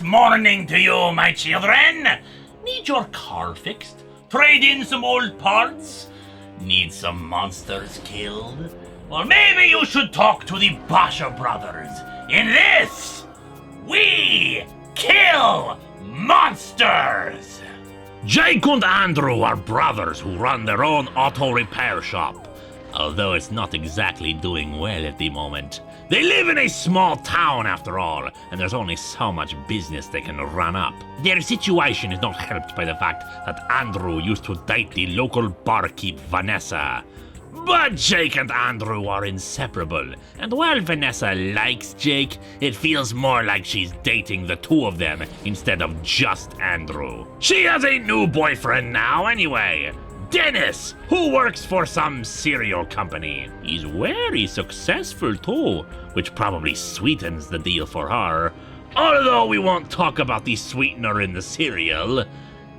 morning to you, my children. Need your car fixed? Trade in some old parts? Need some monsters killed? Well, maybe you should talk to the Basha brothers. In this, we kill monsters! Jake and Andrew are brothers who run their own auto repair shop, although it's not exactly doing well at the moment. They live in a small town after all, and there's only so much business they can run up. Their situation is not helped by the fact that Andrew used to date the local barkeep Vanessa. But Jake and Andrew are inseparable, and while Vanessa likes Jake, it feels more like she's dating the two of them instead of just Andrew. She has a new boyfriend now anyway, Dennis, who works for some cereal company. He's very successful too, which probably sweetens the deal for her, although we won't talk about the sweetener in the cereal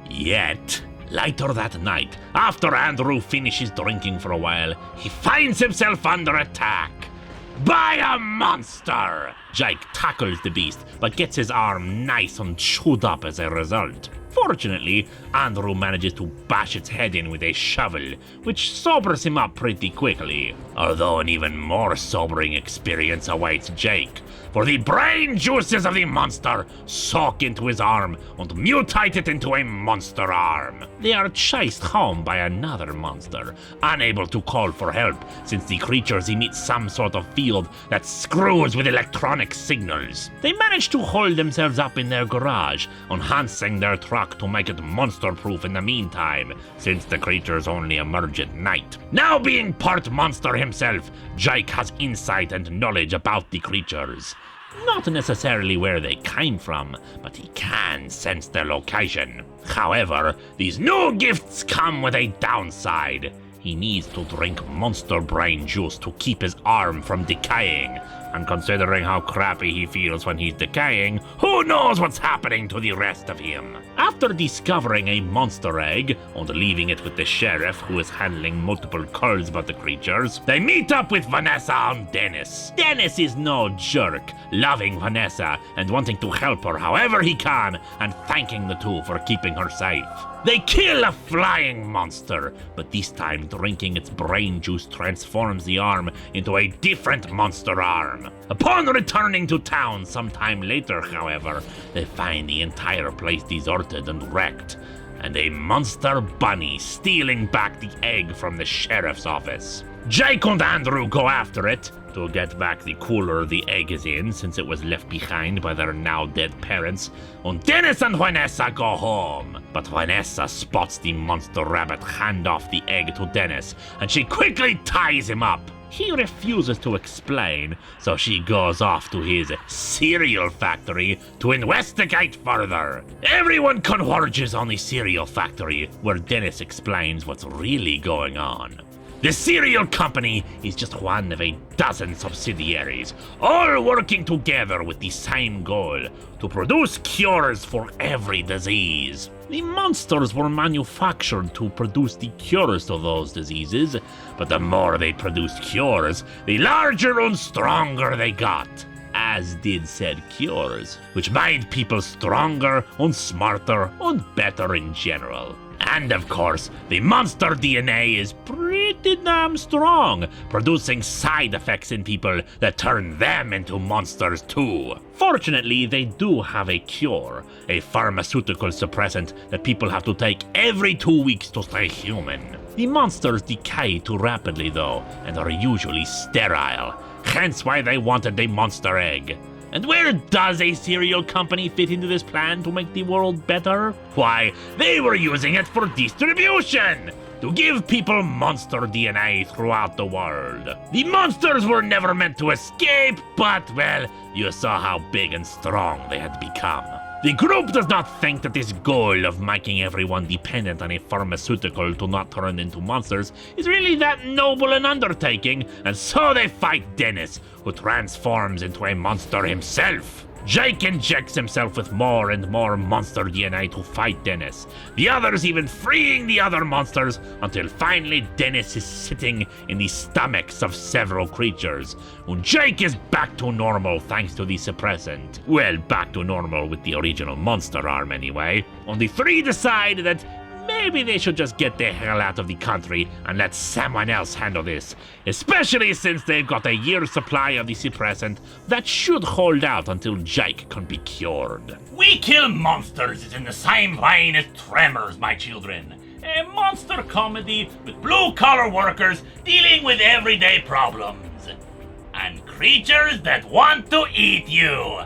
yet. Later that night, after Andrew finishes drinking for a while, he finds himself under attack by a monster. Jake tackles the beast, but gets his arm nice and chewed up as a result. Fortunately, Andrew manages to bash its head in with a shovel, which sobers him up pretty quickly. Although an even more sobering experience awaits Jake, for the brain juices of the monster soak into his arm and mutate it into a monster arm. They are chased home by another monster, unable to call for help since the creatures emit some sort of field that screws with electronic signals. They manage to hold themselves up in their garage, enhancing their truck to make it monster-proof in the meantime, since the creatures only emerge at night. Now being part monster himself, Jake has insight and knowledge about the creatures. Not necessarily where they came from, but he can sense their location. However, these new gifts come with a downside. He needs to drink monster brain juice to keep his arm from decaying. And considering how crappy he feels when he's decaying, who knows what's happening to the rest of him? After discovering a monster egg and leaving it with the sheriff, who is handling multiple calls about the creatures, they meet up with Vanessa and Dennis. Dennis is no jerk, loving Vanessa and wanting to help her however he can, and thanking the two for keeping her safe. They kill a flying monster, but this time drinking its brain juice transforms the arm into a different monster arm. Upon returning to town sometime later, however, they find the entire place deserted and wrecked, and a monster bunny stealing back the egg from the sheriff's office. Jake and Andrew go after it to get back the cooler the egg is in, since it was left behind by their now dead parents, and Dennis and Vanessa go home. But Vanessa spots the monster rabbit hand off the egg to Dennis, and she quickly ties him up. He refuses to explain, so she goes off to his cereal factory to investigate further. Everyone converges on the cereal factory, where Dennis explains what's really going on. The cereal company is just one of a dozen subsidiaries, all working together with the same goal: to produce cures for every disease. The monsters were manufactured to produce the cures to those diseases, but the more they produced cures, the larger and stronger they got, as did said cures, which made people stronger and smarter and better in general. And of course, the monster DNA is pretty damn strong, producing side effects in people that turn them into monsters too. Fortunately, they do have a cure, a pharmaceutical suppressant that people have to take every 2 weeks to stay human. The monsters decay too rapidly though, and are usually sterile, hence why they wanted a monster egg. And where does a cereal company fit into this plan to make the world better? Why, they were using it for distribution! To give people monster DNA throughout the world. The monsters were never meant to escape, but, well, you saw how big and strong they had become. The group does not think that this goal of making everyone dependent on a pharmaceutical to not turn into monsters is really that noble an undertaking, and so they fight Dennis, who transforms into a monster himself. Jake injects himself with more and more monster DNA to fight Dennis, the others even freeing the other monsters until finally Dennis is sitting in the stomachs of several creatures, and Jake is back to normal thanks to the suppressant. Well, back to normal with the original monster arm anyway. And the three decide that maybe they should just get the hell out of the country and let someone else handle this, especially since they've got a year's supply of the suppressant that should hold out until Jake can be cured. We Kill Monsters is in the same vein as Tremors, my children. A monster comedy with blue-collar workers dealing with everyday problems. And creatures that want to eat you.